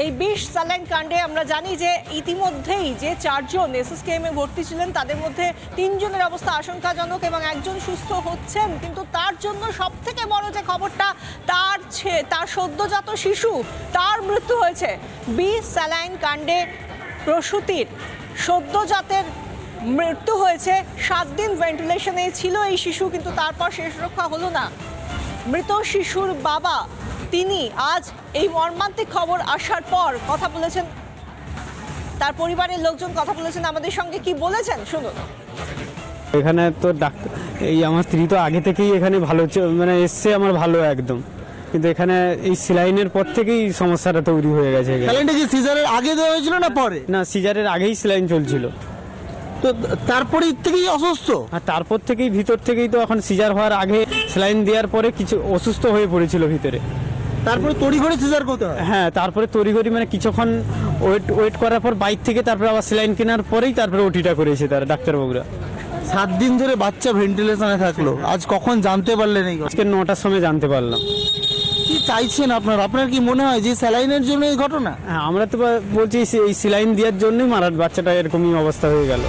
এই বিষ স্যালাইন কাণ্ডে আমরা জানি যে ইতিমধ্যেই যে 4 জন এসএসকেএমে ভর্তি ছিলেন তাদের মধ্যে 3 জনের অবস্থা আশঙ্কাজনক এবং একজন সুস্থ হচ্ছেন, কিন্তু তার জন্য সবথেকে বড় যে খবরটা তার সদ্যজাত শিশু তার মৃত্যু হয়েছে। বিষ স্যালাইন কাণ্ডে প্রসূতির সদ্যজাতের মৃত্যু হয়েছে। 7 দিন ভেন্টিলেশনে ছিল এই শিশু, কিন্তু তারপর শেষ রক্ষা হলো না। মৃত শিশুর বাবা তিনি আজ এই মর্মান্তিক খবর আসার পর কথা বলেছেন, তার পরিবারের লোকজন কথা বলেছেন আমাদের সঙ্গে, কি বলেছেন শুনুন। এখানে তো ডাক্তার এই আমার স্ত্রী তো আগে থেকেই এখানে ভালো মানে এসছে আমার ভালো একদম, কিন্তু এখানে এই সিলাইনের পর থেকেই সমস্যাটা তৈরি হয়ে গেছে। সিলাইনটা কি সিজারের আগে দেওয়া হয়েছিল না পরে? না, সিজারের আগেই সিলাইন চলছিল, তো তারপরে থেকেই অসুস্থ। আর তারপর থেকেই ভিতর থেকেই তো এখন সিজার হওয়ার আগে সেলাইন দেওয়ার পরে কিছু অসুস্থ হয়ে পড়েছিল ভিতরে, তারপরে তড়িঘড়ি সিজার করতে হয়। হ্যাঁ, তারপরে তড়িঘড়ি মানে কিছুক্ষণ ওয়েট করার পর বাইক থেকে তারপরে আবার সেলাইন কেনার পরেই তারপরে ওটিটা করেছে তারা ডাক্তারবাবুরা। 7 দিন ধরে বাচ্চা ভেন্টিলেশনে থাকলো, আজ কখন জানতে পারলেন? এই আজকে 9টার সময় জানতে পারলাম। কি চাইছেন আপনার কি মনে হয় যে স্যালাইনের জন্য এই ঘটনা? হ্যাঁ, আমরা তো বলছি এই সেলাইন দেওয়ার জন্যই বাচ্চাটা এরকমই অবস্থা হয়ে গেল।